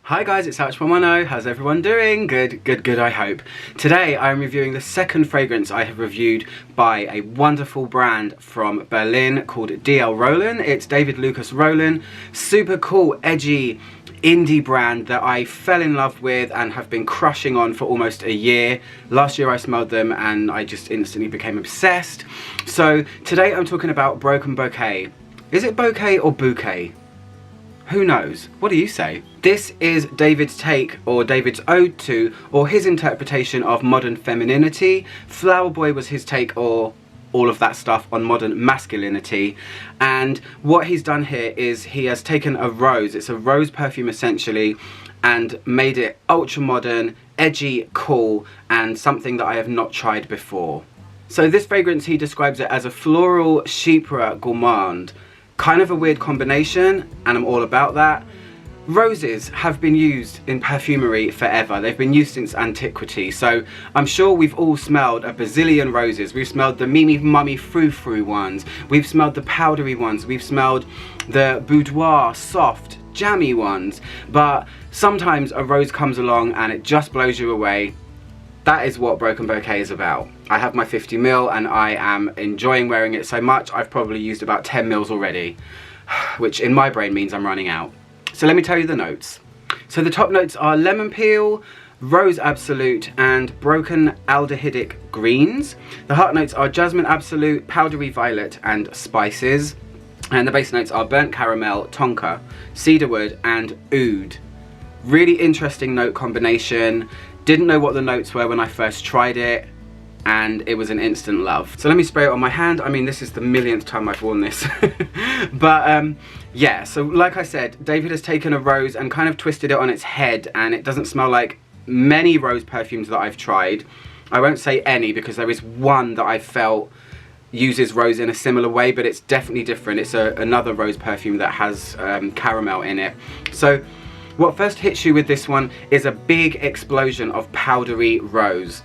Hi guys, it's Ouch110. How's everyone doing? Good, I hope. Today I'm reviewing the second fragrance I have reviewed by a wonderful brand from Berlin called D.L Roelen. It's David Lucas Roelen. Super cool, edgy, indie brand that I fell in love with and have been crushing on for almost a year. Last year I smelled them and I just instantly became obsessed. So today I'm talking about Broken Bouquet. Is it bouquet or bouquet? Who knows? What do you say? This is David's take, or David's ode to, or his interpretation of modern femininity. Flower Boy was his take, or all of that stuff, on modern masculinity. And what he's done here is he has taken a rose, it's a rose perfume essentially, and made it ultra modern, edgy, cool, and something that I have not tried before. So this fragrance, he describes it as a floral chypre gourmand. Kind of a weird combination, and I'm all about that. Roses have been used in perfumery forever. They've been used since antiquity, so I'm sure we've all smelled a bazillion roses. We've smelled the Mimi Mummy Frou Frou ones, we've smelled the powdery ones, we've smelled the boudoir, soft, jammy ones, but sometimes a rose comes along and it just blows you away. That is what Broken Bouquet is about. I have my 50ml and I am enjoying wearing it so much I've probably used about 10 mils already, which in my brain means I'm running out. So let me tell you the notes. So the top notes are lemon peel, rose absolute, and broken aldehydic greens. The heart notes are jasmine absolute, powdery violet, and spices. And the base notes are burnt caramel, tonka, cedarwood, and oud. Really interesting note combination. Didn't know what the notes were when I first tried it, and it was an instant love. So let me spray it on my hand. I mean, this is the millionth time I've worn this. But yeah, so like I said, David has taken a rose and kind of twisted it on its head, and it doesn't smell like many rose perfumes that I've tried. I won't say any because there is one that I felt uses rose in a similar way, but it's definitely different. It's another rose perfume that has caramel in it. So what first hits you with this one is a big explosion of powdery rose.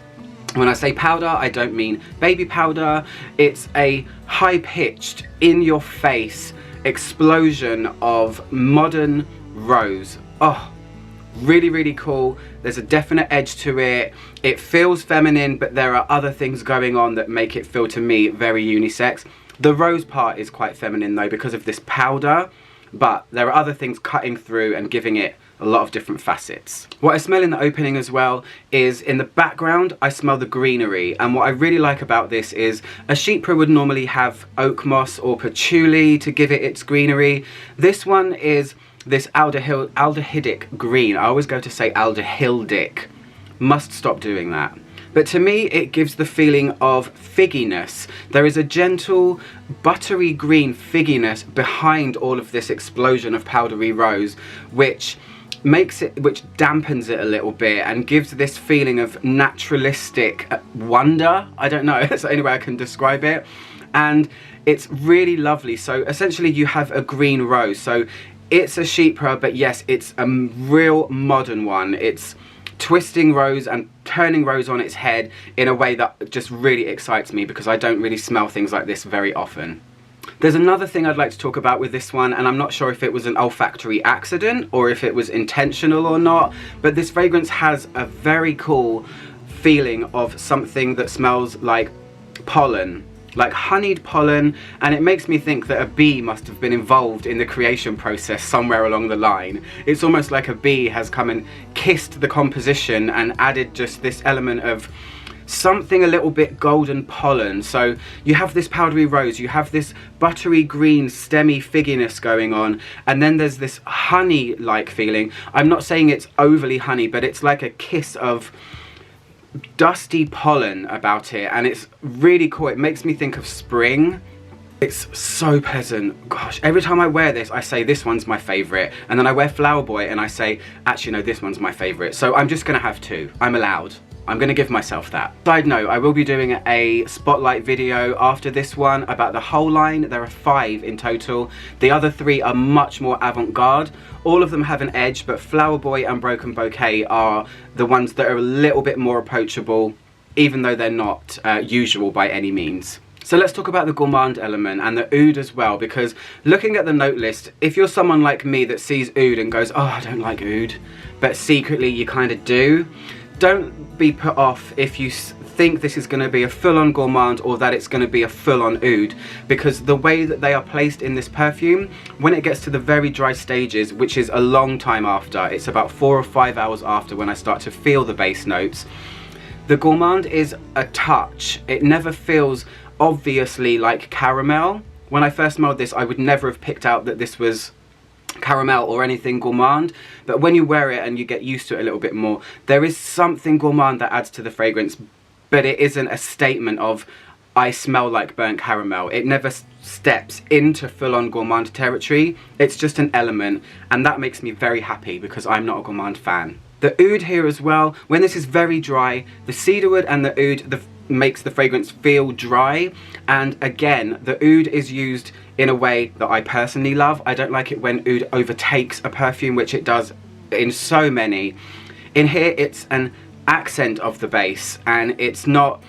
When I say powder, I don't mean baby powder. It's a high-pitched, in-your-face explosion of modern rose. Oh, really cool. There's a definite edge to it. It feels feminine, but there are other things going on that make it feel, to me, very unisex. The rose part is quite feminine though because of this powder, but there are other things cutting through and giving it a lot of different facets. What I smell in the opening as well is, in the background, I smell the greenery. And what I really like about this is a chypre would normally have oak moss or patchouli to give it its greenery. This one is this aldehydic green. I always go to say aldehydic. Must stop doing that. But to me, it gives the feeling of figginess. There is a gentle, buttery green figginess behind all of this explosion of powdery rose, which dampens it a little bit and gives this feeling of naturalistic wonder. I don't know, that's the only way I can describe it. And it's really lovely. So essentially you have a green rose. So it's a chypre, but yes, it's a real modern one. It's twisting rose and turning rose on its head in a way that just really excites me because I don't really smell things like this very often. There's another thing I'd like to talk about with this one, and I'm not sure if it was an olfactory accident or if it was intentional or not, but this fragrance has a very cool feeling of something that smells like pollen, like honeyed pollen, and it makes me think that a bee must have been involved in the creation process somewhere along the line. It's almost like a bee has come and kissed the composition and added just this element of something a little bit golden pollen. So you have this powdery rose, you have this buttery green stemmy figginess going on, and then there's this honey-like feeling. I'm not saying it's overly honey, but it's like a kiss of dusty pollen about it, and it's really cool. It makes me think of spring. It's so pleasant. Gosh, every time I wear this, I say this one's my favorite, and then I wear Flower Boy and I say, actually no, this one's my favorite. So I'm just gonna have two. I'm allowed. I'm gonna give myself that. Side note, I will be doing a spotlight video after this one about the whole line. There are 5 in total. The other 3 are much more avant-garde. All of them have an edge, but Flower Boy and Broken Bouquet are the ones that are a little bit more approachable, even though they're not usual by any means. So let's talk about the Gourmand Element and the oud as well, because looking at the note list, if you're someone like me that sees oud and goes, oh, I don't like oud, but secretly you kind of do, don't be put off if you think this is going to be a full-on gourmand or that it's going to be a full-on oud, because the way that they are placed in this perfume, when it gets to the very dry stages, which is a long time after, it's about 4 or 5 hours after when I start to feel the base notes, the gourmand is a touch. It never feels obviously like caramel. When I first smelled this, I would never have picked out that this was caramel or anything gourmand, but when you wear it and you get used to it a little bit more, there is something gourmand that adds to the fragrance, but it isn't a statement of I smell like burnt caramel. It never steps into full-on gourmand territory. It's just an element, and that makes me very happy because I'm not a gourmand fan. The oud here as well, when this is very dry, the cedarwood and the oud makes the fragrance feel dry, and again, the oud is used in a way that I personally love. I don't like it when oud overtakes a perfume, which it does in so many. In here, it's an accent of the base, and it's not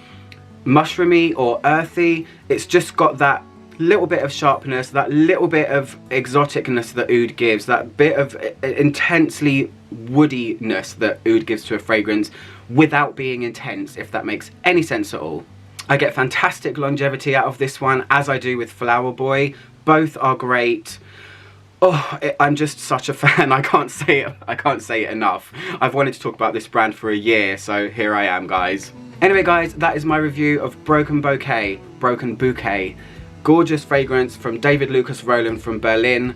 mushroomy or earthy. It's just got that little bit of sharpness, that little bit of exoticness that oud gives, that bit of intensely woodiness that oud gives to a fragrance without being intense, if that makes any sense at all. I get fantastic longevity out of this one, as I do with Flower Boy. Both are great. Oh, I'm just such a fan. I can't say it enough. I've wanted to talk about this brand for a year, so here I am, guys. Anyway, guys, that is my review of Broken Bouquet. Gorgeous fragrance from David Lucas Roelen from Berlin.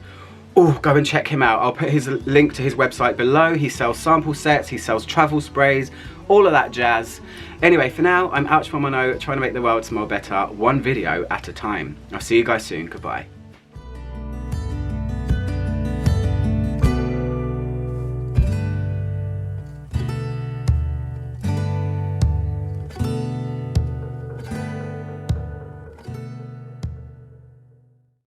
Oh, go and check him out. I'll put his link to his website below. He sells sample sets, he sells travel sprays, all of that jazz. Anyway, for now, I'm Ouch Mono, trying to make the world smell better, one video at a time. I'll see you guys soon. Goodbye.